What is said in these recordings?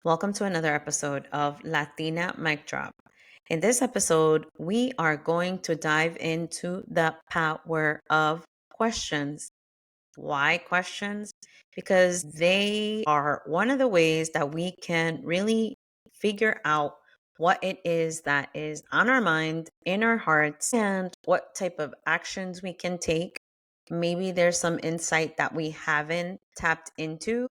Welcome to another episode of Latina Mic Drop. In this episode, we are going to dive into the power of questions. Why questions? Because they are one of the ways that we can really figure out what it is that is on our mind, in our hearts, and what type of actions we can take. Maybe there's some insight that we haven't tapped into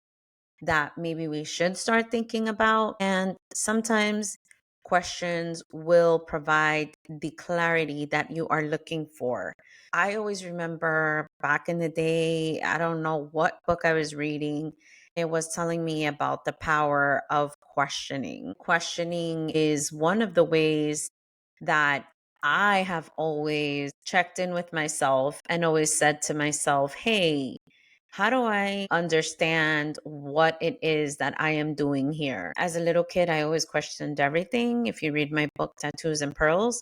that maybe we should start thinking about. And sometimes questions will provide the clarity that you are looking for. I always remember back in the day, I don't know what book I was reading. It was telling me about the power of questioning. Questioning is one of the ways that I have always checked in with myself and always said to myself, hey, how do I understand what it is that I am doing here? As a little kid, I always questioned everything. If you read my book, Tattoos and Pearls,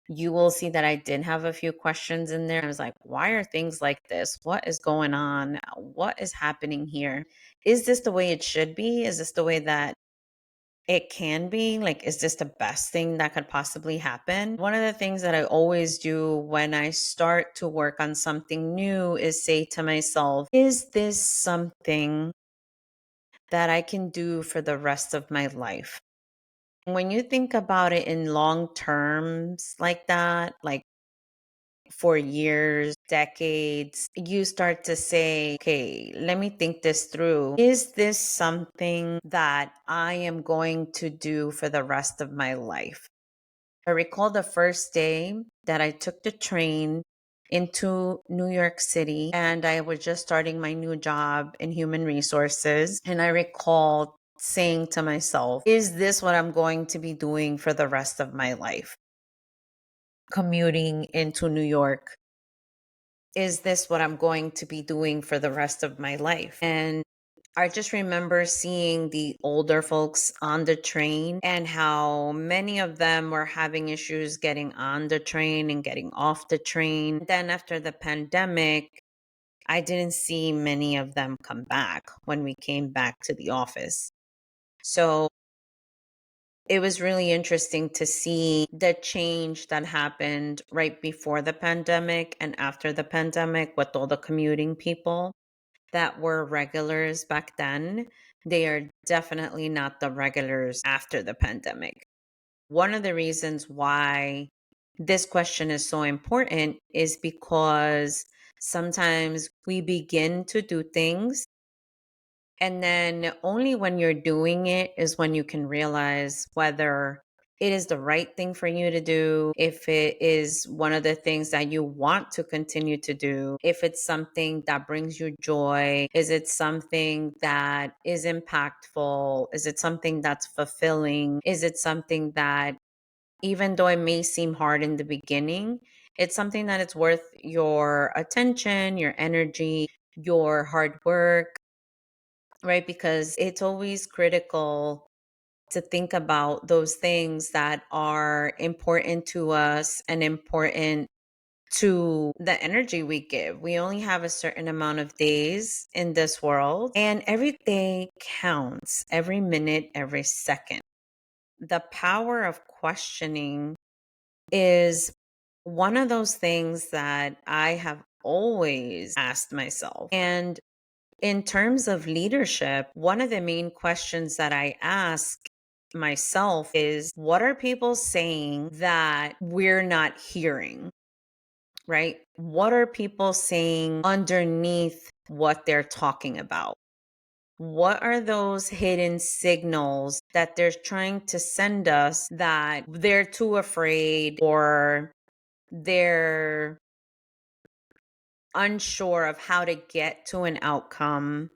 you will see that I did have a few questions in there. I was like, why are things like this? What is going on? What is happening here? Is this the way it should be? Is this the way that it can be? Like, is this the best thing that could possibly happen? One of the things that I always do when I start to work on something new is say to myself, is this something that I can do for the rest of my life? When you think about it in long terms like that, like for years, decades, you start to say, okay, let me think this through. Is this something that I am going to do for the rest of my life? I recall the first day that I took the train into New York City and I was just starting my new job in human resources. And I recall saying to myself, is this what I'm going to be doing for the rest of my life? Commuting into New York, is this what I'm going to be doing for the rest of my life? And I just remember seeing the older folks on the train and how many of them were having issues getting on the train and getting off the train. Then after the pandemic, I didn't see many of them come back when we came back to the office. So it was really interesting to see the change that happened right before the pandemic and after the pandemic with all the commuting people that were regulars back then. They are definitely not the regulars after the pandemic. One of the reasons why this question is so important is because sometimes we begin to do things and then only when you're doing it is when you can realize whether it is the right thing for you to do, if it is one of the things that you want to continue to do, if it's something that brings you joy, is it something that is impactful, is it something that's fulfilling, is it something that, even though it may seem hard in the beginning, it's something that it's worth your attention, your energy, your hard work, right? Because it's always critical to think about those things that are important to us and important to the energy we give. We only have a certain amount of days in this world, and every day counts, every minute, every second. The power of questioning is one of those things that I have always asked myself. And in terms of leadership, one of the main questions that I ask myself is, what are people saying that we're not hearing? Right? What are people saying underneath what they're talking about? What are those hidden signals that they're trying to send us that they're too afraid or they're unsure of how to get to an outcome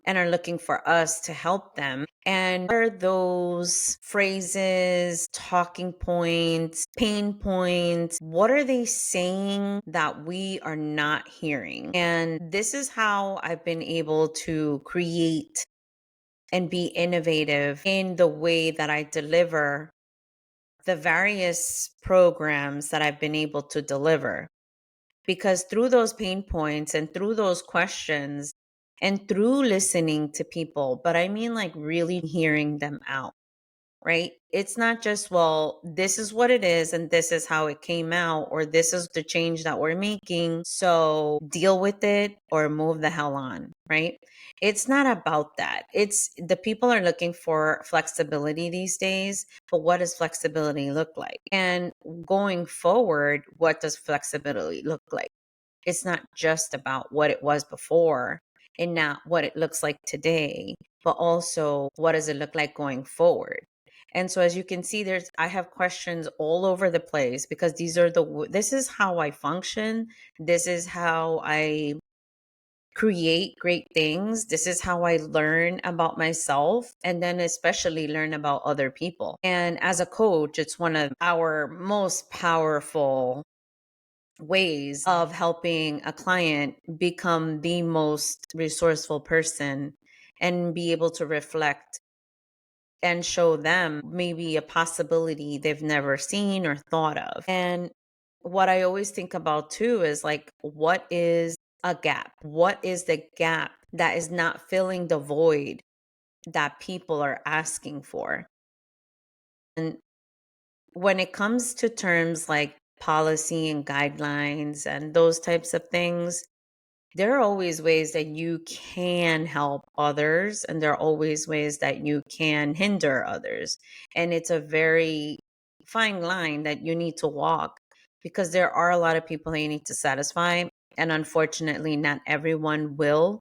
and are looking for us to help them? And what are those phrases, talking points, pain points? What are they saying that we are not hearing? And this is how I've been able to create and be innovative in the way that I deliver the various programs that I've been able to deliver. Because through those pain points and through those questions, And through listening to people, but I mean like really hearing them out, right? It's not just, well, this is what it is and this is how it came out, or this is the change that we're making. So deal with it or move the hell on, right? It's not about that. It's the people are looking for flexibility these days, but what does flexibility look like? And going forward, what does flexibility look like? It's not just about what it was before and not what it looks like today, but also what does it look like going forward? And so as you can see, I have questions all over the place because this is how I function. This is how I create great things. This is how I learn about myself and then especially learn about other people. And as a coach, it's one of our most powerful ways of helping a client become the most resourceful person and be able to reflect and show them maybe a possibility they've never seen or thought of. And what I always think about too is like, what is a gap? What is the gap that is not filling the void that people are asking for? And when it comes to terms like policy and guidelines and those types of things, there are always ways that you can help others, and there are always ways that you can hinder others. And it's a very fine line that you need to walk because there are a lot of people that you need to satisfy. And unfortunately, not everyone will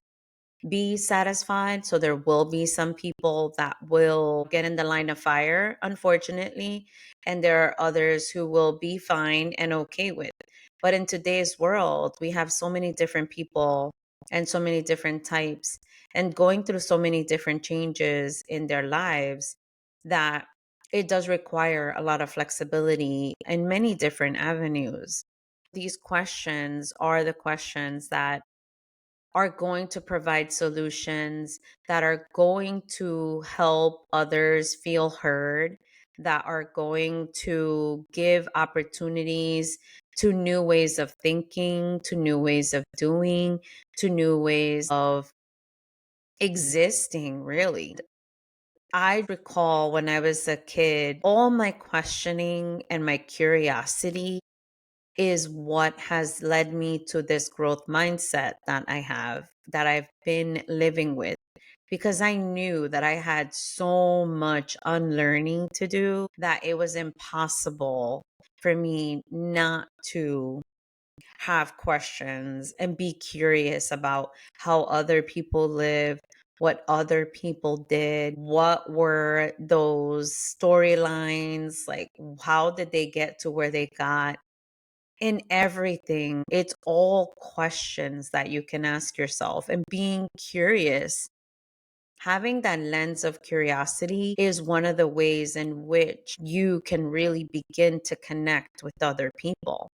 be satisfied. So there will be some people that will get in the line of fire, unfortunately, and there are others who will be fine and okay with. But in today's world, we have so many different people and so many different types and going through so many different changes in their lives that it does require a lot of flexibility in many different avenues. These questions are the questions that are going to provide solutions that are going to help others feel heard, that are going to give opportunities to new ways of thinking, to new ways of doing, to new ways of existing, really. I recall when I was a kid, all my questioning and my curiosity is what has led me to this growth mindset that I have, that I've been living with, because I knew that I had so much unlearning to do that it was impossible for me not to have questions and be curious about how other people live, what other people did, what were those storylines, like how did they get to where they got? In everything, it's all questions that you can ask yourself, and being curious, having that lens of curiosity is one of the ways in which you can really begin to connect with other people.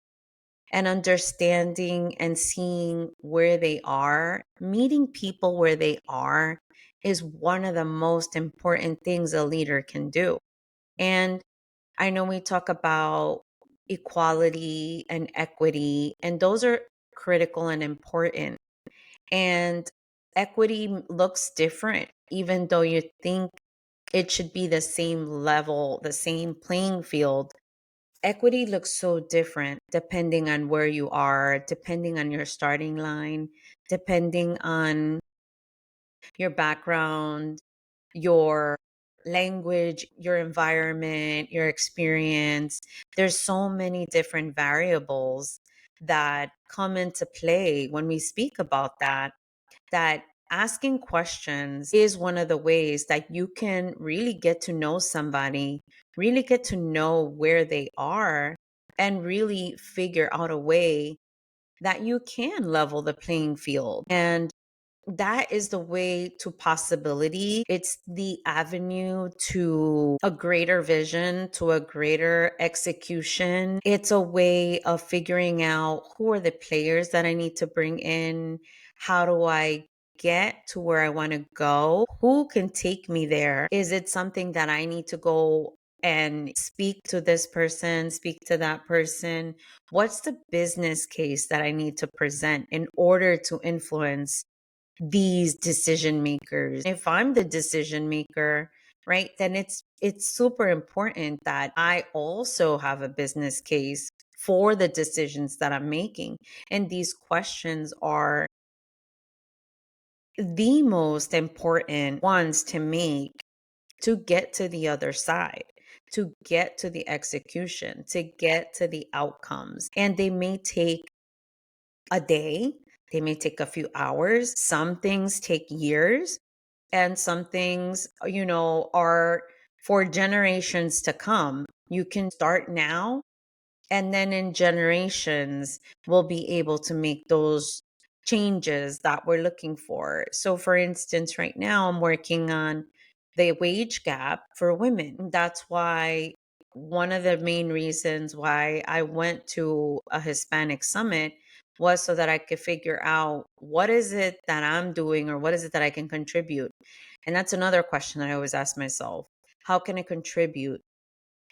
And understanding and seeing where they are, meeting people where they are, is one of the most important things a leader can do. And I know we talk about equality and equity, and those are critical and important. And equity looks different, even though you think it should be the same level, the same playing field. Equity looks so different depending on where you are, depending on your starting line, depending on your background, your language, your environment, your experience. There's so many different variables that come into play when we speak about that asking questions is one of the ways that you can really get to know somebody, really get to know where they are, and really figure out a way that you can level the playing field. And that is the way to possibility. It's the avenue to a greater vision, to a greater execution. It's a way of figuring out who are the players that I need to bring in. How do I get to where I want to go? Who can take me there? Is it something that I need to go and speak to this person, speak to that person? What's the business case that I need to present in order to influence these decision makers. If I'm the decision maker, right, then it's super important that I also have a business case for the decisions that I'm making. And these questions are the most important ones to make to get to the other side, to get to the execution, to get to the outcomes. And they may take a day, they may take a few hours. Some things take years, and some things, are for generations to come. You can start now, and then in generations, we'll be able to make those changes that we're looking for. So, for instance, right now, I'm working on the wage gap for women. That's why one of the main reasons why I went to a Hispanic summit was so that I could figure out what is it that I'm doing or what is it that I can contribute. And that's another question I always ask myself. How can I contribute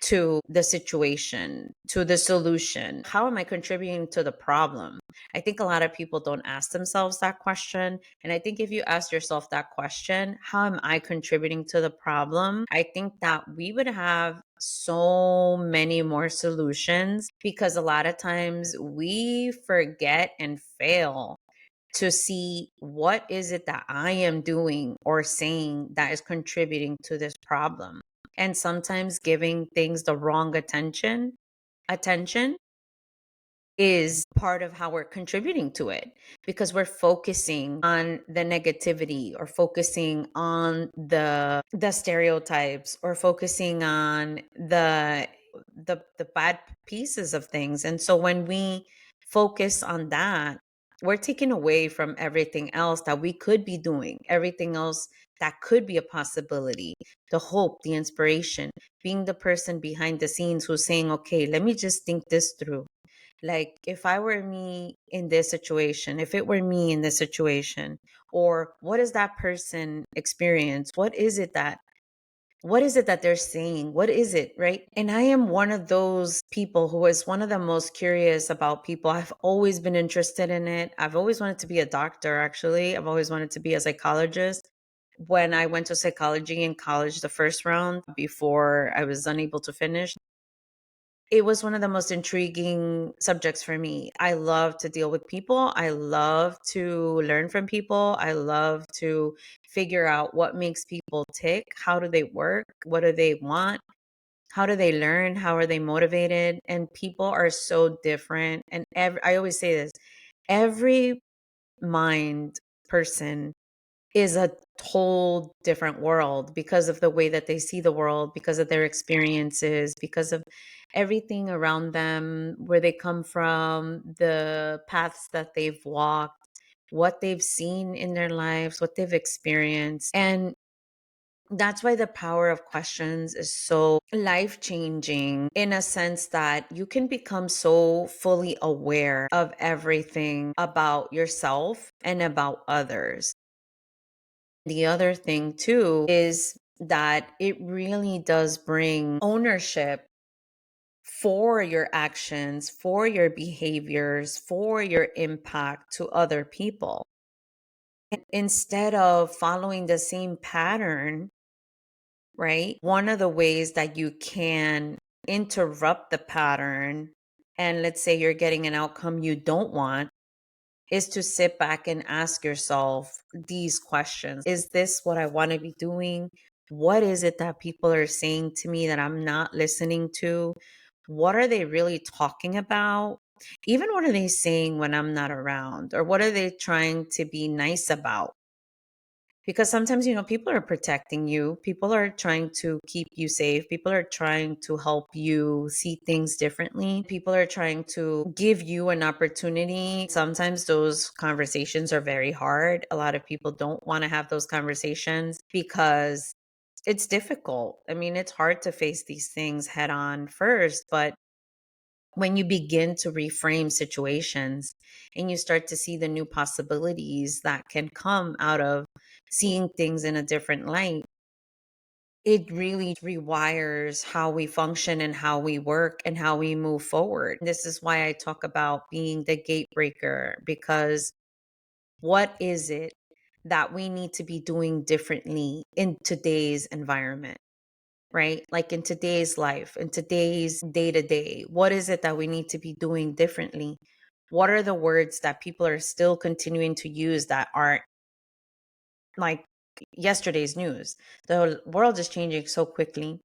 to the situation, to the solution? How am I contributing to the problem? I think a lot of people don't ask themselves that question. And I think if you ask yourself that question, how am I contributing to the problem? I think that we would have so many more solutions, because a lot of times we forget and fail to see what is it that I am doing or saying that is contributing to this problem. And sometimes giving things the wrong attention is part of how we're contributing to it, because we're focusing on the negativity, or focusing on the stereotypes, or focusing on the bad pieces of things. And so when we focus on that, we're taking away from everything else that we could be doing, everything else that could be a possibility, the hope, the inspiration, being the person behind the scenes who's saying, okay, let me just think this through. Like, if I were me in this situation, if it were me in this situation, or what does that person experience? What is it that they're saying? What is it, right? And I am one of those people who is one of the most curious about people. I've always been interested in it. I've always wanted to be a doctor, actually. I've always wanted to be a psychologist. When I went to psychology in college, the first round, before I was unable to finish, it was one of the most intriguing subjects for me. I love to deal with people. I love to learn from people. I love to figure out what makes people tick. How do they work? What do they want? How do they learn? How are they motivated? And people are so different. And I always say this, every mind person is a whole different world, because of the way that they see the world, because of their experiences, because of everything around them, where they come from, the paths that they've walked, what they've seen in their lives, what they've experienced. And that's why the power of questions is so life changing, in a sense that you can become so fully aware of everything about yourself and about others. The other thing, too, is that it really does bring ownership for your actions, for your behaviors, for your impact to other people. And instead of following the same pattern, right? One of the ways that you can interrupt the pattern, and let's say you're getting an outcome you don't want, is to sit back and ask yourself these questions. Is this what I want to be doing? What is it that people are saying to me that I'm not listening to? What are they really talking about? Even what are they saying when I'm not around? Or what are they trying to be nice about? Because sometimes, people are protecting you. People are trying to keep you safe. People are trying to help you see things differently. People are trying to give you an opportunity. Sometimes those conversations are very hard. A lot of people don't want to have those conversations because it's difficult. I mean, it's hard to face these things head on first, but when you begin to reframe situations and you start to see the new possibilities that can come out of seeing things in a different light, it really rewires how we function and how we work and how we move forward. This is why I talk about being the gate breaker, because what is it that we need to be doing differently in today's environment, right? Like in today's life, in today's day to day, what is it that we need to be doing differently? What are the words that people are still continuing to use that aren't like yesterday's news? The world is changing so quickly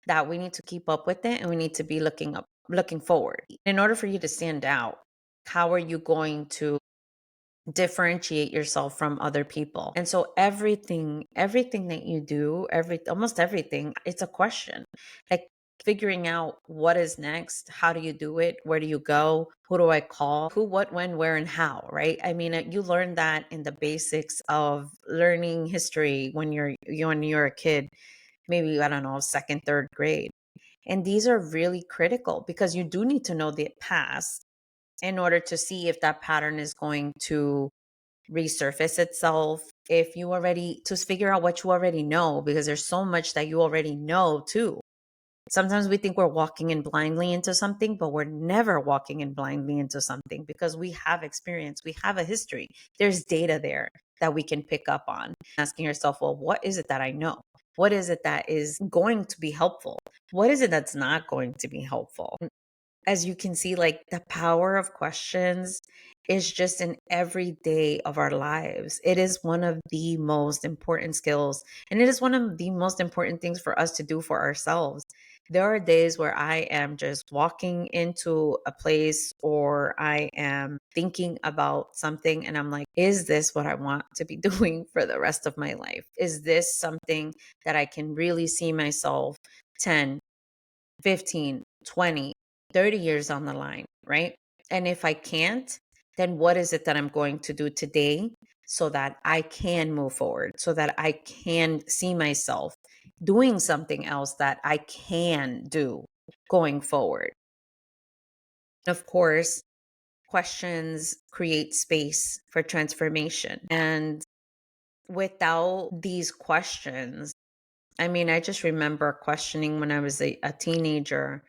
that we need to keep up with it, and we need to be looking forward. In order for you to stand out, how are you going to differentiate yourself from other people? And so everything that you do, almost everything, it's a question. Like figuring out what is next, how do you do it, where do you go, who do I call, who, what, when, where, and how, right? I mean, you learn that in the basics of learning history when you're a kid, maybe, I don't know, second, third grade. And these are really critical because you do need to know the past in order to see if that pattern is going to resurface itself. If you already, to figure out what you already know, because there's so much that you already know too. Sometimes we think we're walking in blindly into something, but we're never walking in blindly into something because we have experience, we have a history. There's data there that we can pick up on. Asking yourself, well, what is it that I know? What is it that is going to be helpful? What is it that's not going to be helpful? As you can see, like the power of questions is just in every day of our lives. It is one of the most important skills, and it is one of the most important things for us to do for ourselves. There are days where I am just walking into a place or I am thinking about something and I'm like, is this what I want to be doing for the rest of my life? Is this something that I can really see myself 10, 15, 20, 30 years on the line, right? And if I can't, then what is it that I'm going to do today so that I can move forward, so that I can see myself doing something else that I can do going forward? Of course, questions create space for transformation. And without these questions, I mean, I just remember questioning when I was a teenager,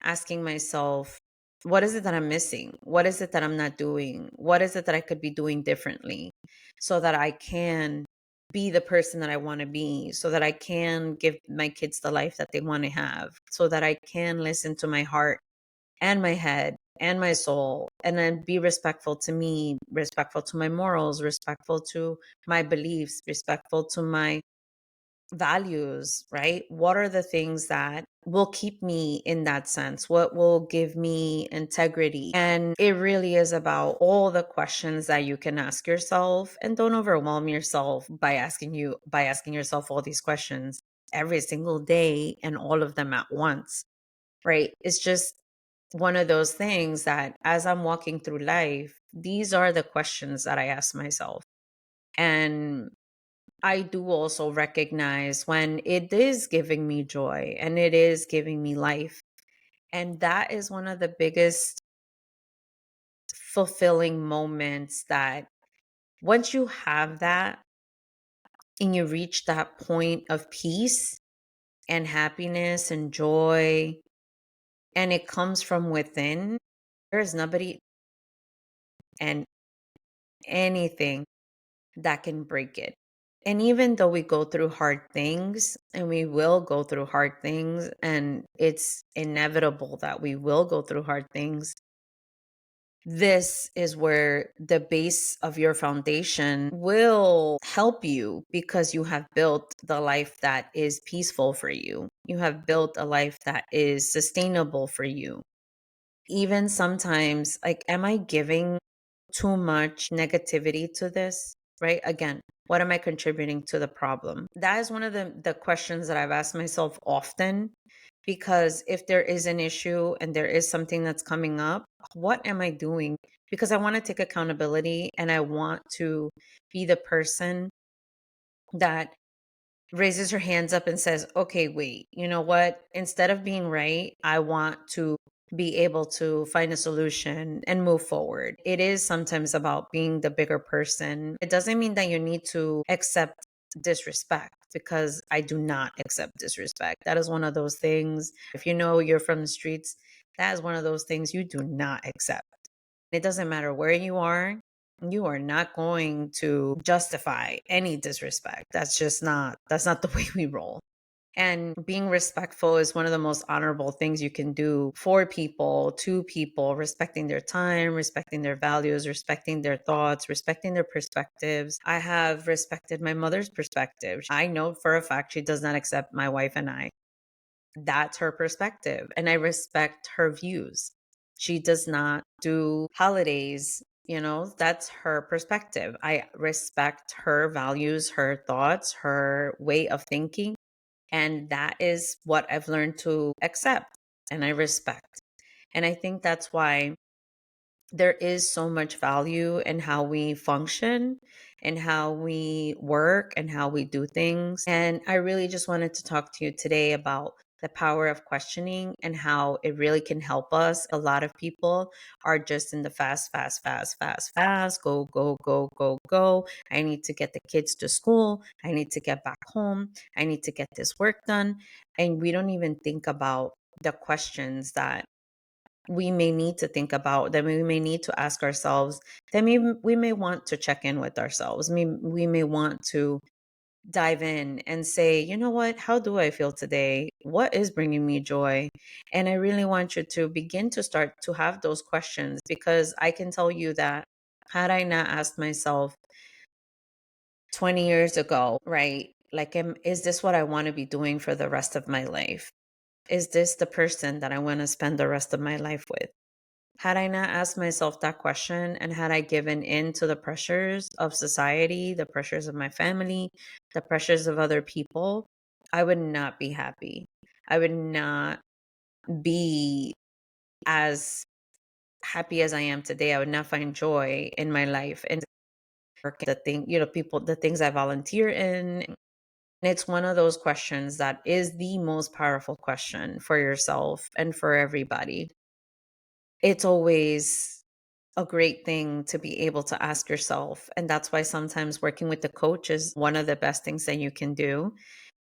asking myself, what is it that I'm missing? What is it that I'm not doing? What is it that I could be doing differently so that I can be the person that I want to be, so that I can give my kids the life that they want to have, so that I can listen to my heart and my head and my soul, and then be respectful to me, respectful to my morals, respectful to my beliefs, respectful to my values, right? What are the things that will keep me in that sense? What will give me integrity? And it really is about all the questions that you can ask yourself, and don't overwhelm yourself by asking yourself all these questions every single day and all of them at once, right? It's just one of those things that as I'm walking through life, these are the questions that I ask myself. And I do also recognize when it is giving me joy and it is giving me life. And that is one of the biggest fulfilling moments, that once you have that and you reach that point of peace and happiness and joy, and it comes from within, there is nobody and anything that can break it. And even though we go through hard things, and we will go through hard things, and it's inevitable that we will go through hard things, this is where the base of your foundation will help you, because you have built the life that is peaceful for you. You have built a life that is sustainable for you. Even sometimes, like, am I giving too much negativity to this, right? Again, what am I contributing to the problem? That is one of the questions that I've asked myself often, because if there is an issue and there is something that's coming up, what am I doing? Because I want to take accountability, and I want to be the person that raises her hands up and says, okay, wait, you know what? Instead of being right, I want to be able to find a solution and move forward. It is sometimes about being the bigger person. It doesn't mean that you need to accept disrespect, because I do not accept disrespect. That is one of those things. If you know you're from the streets, that is one of those things you do not accept. It doesn't matter where you are. You are not going to justify any disrespect. That's not the way we roll. And being respectful is one of the most honorable things you can do for people, to people, respecting their time, respecting their values, respecting their thoughts, respecting their perspectives. I have respected my mother's perspective. I know for a fact she does not accept my wife and I. That's her perspective, and I respect her views. She does not do holidays, that's her perspective. I respect her values, her thoughts, her way of thinking. And that is what I've learned to accept and I respect. And I think that's why there is so much value in how we function and how we work and how we do things. And I really just wanted to talk to you today about the power of questioning and how it really can help us. A lot of people are just in the fast, fast, fast, fast, fast, go, go, go, go, go. I need to get the kids to school. I need to get back home. I need to get this work done. And we don't even think about the questions that we may need to think about, that we may need to ask ourselves, that we may want to check in with ourselves. We may want to dive in and say, you know what, how do I feel today? What is bringing me joy? And I really want you to begin to start to have those questions, because I can tell you that had I not asked myself 20 years ago, right? Like, is this what I want to be doing for the rest of my life? Is this the person that I want to spend the rest of my life with? Had I not asked myself that question, and had I given in to the pressures of society, the pressures of my family, the pressures of other people, I would not be happy. I would not be as happy as I am today. I would not find joy in my life and work, the things I volunteer in. And it's one of those questions that is the most powerful question for yourself and for everybody. It's always a great thing to be able to ask yourself. And that's why sometimes working with the coach is one of the best things that you can do.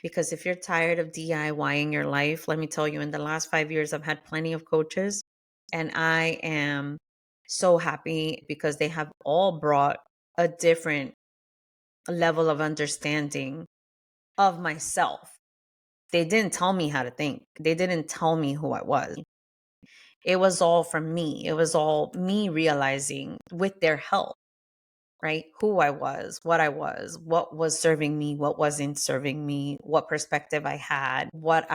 Because if you're tired of DIYing your life, let me tell you, in the last 5 years, I've had plenty of coaches, and I am so happy because they have all brought a different level of understanding of myself. They didn't tell me how to think, they didn't tell me who I was. It was all from me. It was all me realizing with their help, right? Who I was, what was serving me, what wasn't serving me, what perspective I had, what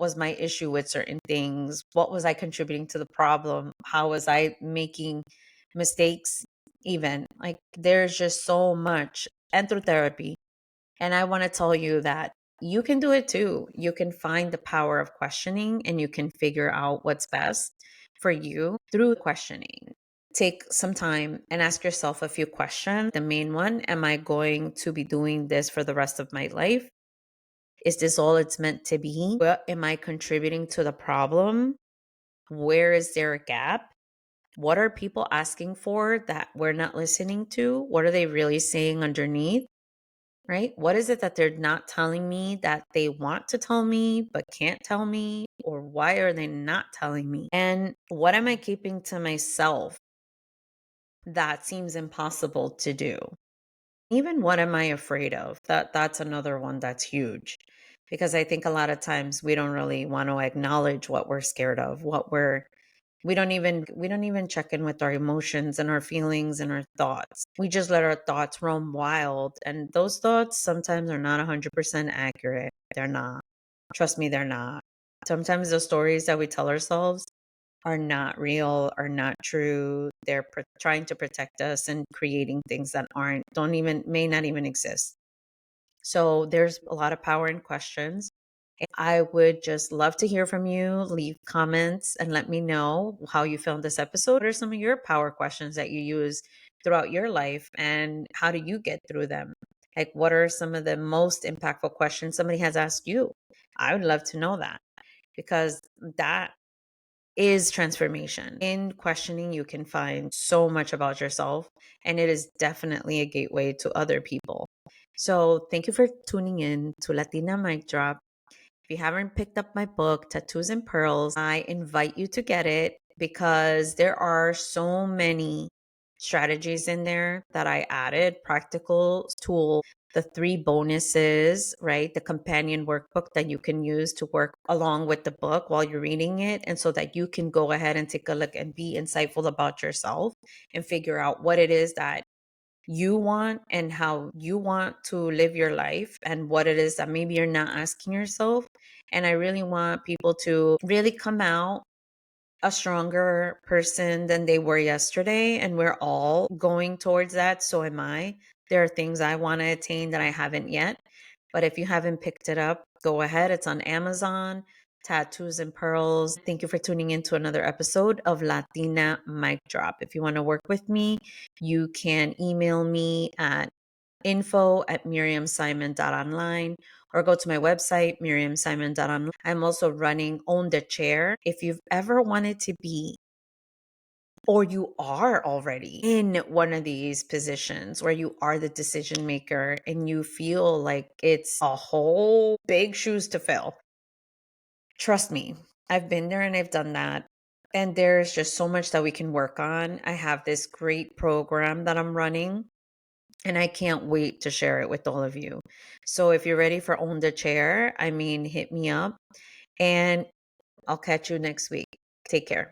was my issue with certain things, what was I contributing to the problem, how was I making mistakes, even. Like, there's just so much. And through therapy. And I want to tell you that you can do it too. You can find the power of questioning, and you can figure out what's best for you through questioning. Take some time and ask yourself a few questions. The main one: am I going to be doing this for the rest of my life? Is this all it's meant to be? What am I contributing to the problem? Where is there a gap? What are people asking for that we're not listening to? What are they really saying underneath? Right? What is it that they're not telling me that they want to tell me but can't tell me? Or why are they not telling me? And what am I keeping to myself that seems impossible to do? Even what am I afraid of? That's another one that's huge, because I think a lot of times we don't really want to acknowledge what we're scared of, we don't even check in with our emotions and our feelings and our thoughts. We just let our thoughts roam wild, and those thoughts sometimes are not 100% accurate. They're not. Trust me, they're not. Sometimes the stories that we tell ourselves are not real, are not true. They're trying to protect us and creating things that may not even exist. So there's a lot of power in questions. I would just love to hear from you. Leave comments and let me know how you found this episode. What are some of your power questions that you use throughout your life, and how do you get through them? Like, what are some of the most impactful questions somebody has asked you? I would love to know that, because that is transformation. In questioning, you can find so much about yourself, and it is definitely a gateway to other people. So, thank you for tuning in to Latina Mic Drop. If you haven't picked up my book, Tattoos and Pearls, I invite you to get it, because there are so many strategies in there that I added, practical tool, the 3 bonuses, right? The companion workbook that you can use to work along with the book while you're reading it. And so that you can go ahead and take a look and be insightful about yourself and figure out what it is that you want and how you want to live your life and what it is that maybe you're not asking yourself. And I really want people to really come out a stronger person than they were yesterday. And we're all going towards that. So am I. There are things I want to attain that I haven't yet. But if you haven't picked it up, go ahead. It's on Amazon. Tattoos and Pearls. Thank you for tuning in to another episode of Latina Mic Drop. If you want to work with me, you can email me at info@miriamsimon.online or go to my website, miriamsimon.online. I'm also running Own the Chair. If you've ever wanted to be, or you are already in one of these positions where you are the decision maker and you feel like it's a whole big shoes to fill, trust me, I've been there and I've done that. And there's just so much that we can work on. I have this great program that I'm running and I can't wait to share it with all of you. So if you're ready for Own the Chair, hit me up and I'll catch you next week. Take care.